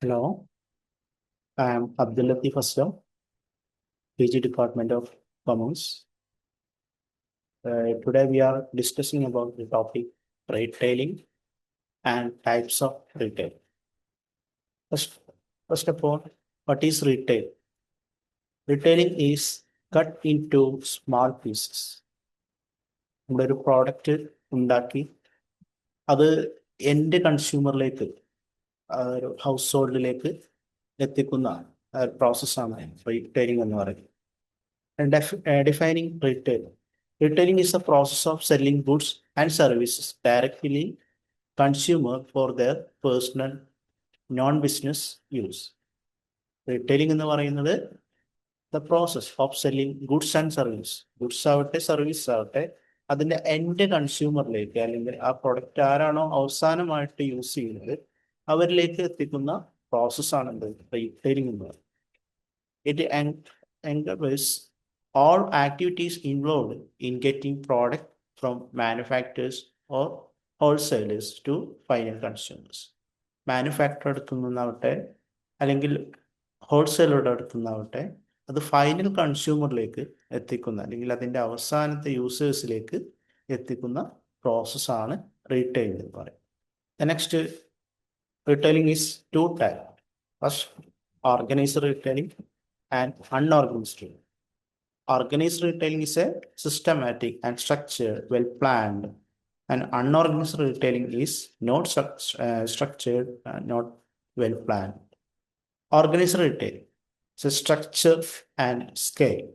Hello, I am Abdul Latif Aslam, PG Department of Commerce. Today we are discussing about the topic retailing and types of retail. First, first of all, what is retail? Retailing is cut into small pieces. നമ്മളൊരു product ഉണ്ടാക്കി അത് എൻ്റെ കൺസ്യൂമറിലേക്ക് ഒരു house ഹോൾഡിലേക്ക് എത്തിക്കുന്ന പ്രോസസ്സാണ് retailing എന്ന് പറയുന്നത്. Defining retail. Retailing is the process of selling goods and services directly consumer for their personal non-business use. Retailing എന്ന് പറയുന്നത് the process of selling goods and service. Goods ആവട്ടെ സർവീസ് ആവട്ടെ അതിൻ്റെ എൻഡ് കൺസ്യൂമറിലേക്ക് അല്ലെങ്കിൽ ആ പ്രൊഡക്റ്റ് ആരാണോ അവസാനമായിട്ട് യൂസ് ചെയ്യുന്നത് അവരിലേക്ക് എത്തിക്കുന്ന പ്രോസസ്സാണ് എന്ത് റീറ്റെയിലിംഗ് എന്ന് പറയുന്നത്. It encompasses all activities involved in getting product from manufacturers or wholesalers to final consumers. Manufacture അടുത്തു നിന്നാവട്ടെ അല്ലെങ്കിൽ ഹോൾസെയിലറുടെ അടുത്തു നിന്നാവട്ടെ അത് ഫൈനൽ കൺസ്യൂമറിലേക്ക് എത്തിക്കുന്ന അല്ലെങ്കിൽ അതിൻ്റെ അവസാനത്തെ യൂസേഴ്സിലേക്ക് എത്തിക്കുന്ന പ്രോസസ്സാണ് റീറ്റെയിലിംഗ് എന്ന് പറയുന്നത്. Next, retailing is two type. First, organised retailing and unorganized retailing. Organized retailing is a systematic and structured, well planned, and unorganized retailing is not structured, not well planned. Organized retailing is a structure and scale.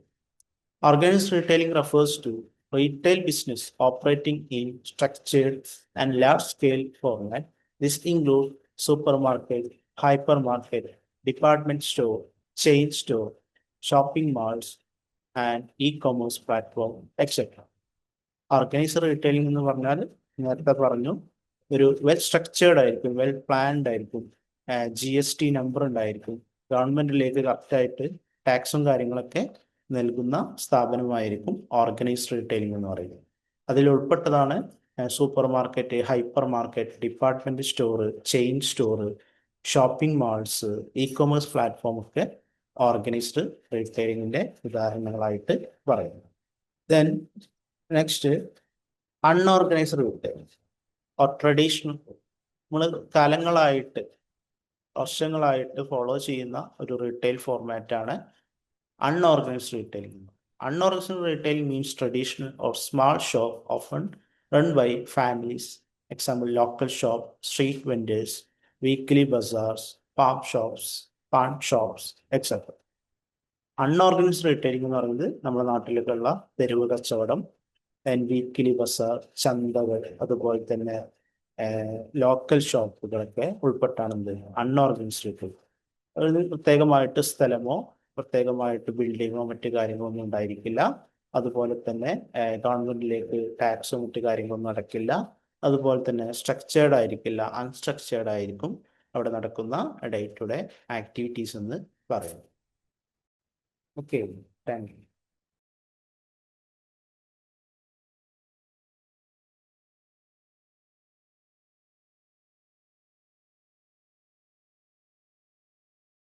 Organized retailing refers to retail business operating in structured and large scale format. This includes supermarket, hypermarket, department store, chain store, shopping malls, and e-commerce platform, etc. Organised retailing എന്ന് പറഞ്ഞാൽ നേരത്തെ പറഞ്ഞു ഒരു well structured ആയിരിക്കും, well planned ആയിരിക്കും, GST number ഉണ്ടായിരിക്കും, ഗവൺമെന്റിലേക്ക് കറക്റ്റായിട്ട് ടാക്സും കാര്യങ്ങളൊക്കെ നൽകുന്ന സ്ഥാപനമായിരിക്കും ഓർഗനൈസ്ഡ് റീറ്റെയിലിംഗ് എന്ന് പറയുന്നത്. അതിൽ ഉൾപ്പെട്ടതാണ് supermarket, hypermarket, department store, chain store, shopping malls, e-commerce platform ഒക്കെ ഓർഗനൈസ്ഡ് റീറ്റെയിലിംഗിന്റെ ഉദാഹരണങ്ങളായിട്ട് പറയുന്നു. Then next, unorganised retailing or traditional. നമ്മൾ കാലങ്ങളായിട്ട് വർഷങ്ങളായിട്ട് ഫോളോ ചെയ്യുന്ന ഒരു റീറ്റെയിൽ ഫോർമാറ്റാണ് unorganised retailing. Unorganised retailing means traditional or small shop often run by families. Example local shop, street vendors, weekly bazaars, palm shops, paan shops, etcetera. Unorganised retailing എന്ന് പറയുന്നത് നമ്മുടെ നാട്ടിലേക്കുള്ള തെരുവ് കച്ചവടം, വീക്കിലി ബസാർ, ചന്തകൾ, അതുപോലെ തന്നെ ലോക്കൽ ഷോപ്പുകളൊക്കെ ഉൾപ്പെട്ടാണ് എന്ത് അൺഓർഗനൈസ്ഡ് റീറ്റെയിലിംഗ്. അതിന് പ്രത്യേകമായിട്ട് സ്ഥലമോ പ്രത്യേകമായിട്ട് ബിൽഡിങ്ങോ മറ്റു കാര്യങ്ങളോ ഒന്നും ഉണ്ടായിരിക്കില്ല. അതുപോലെ തന്നെ ഗവൺമെന്റിലേക്ക് ടാക്സോ മറ്റു കാര്യങ്ങളൊന്നും നടക്കില്ല. അതുപോലെ തന്നെ സ്ട്രക്ചേർഡ് ആയിരിക്കില്ല, അൺസ്ട്രക്ചേർഡ് ആയിരിക്കും അവിടെ നടക്കുന്ന ഡേ ടു ഡേ ആക്ടിവിറ്റീസ് എന്ന് പറയുന്നു. Okay, thank you.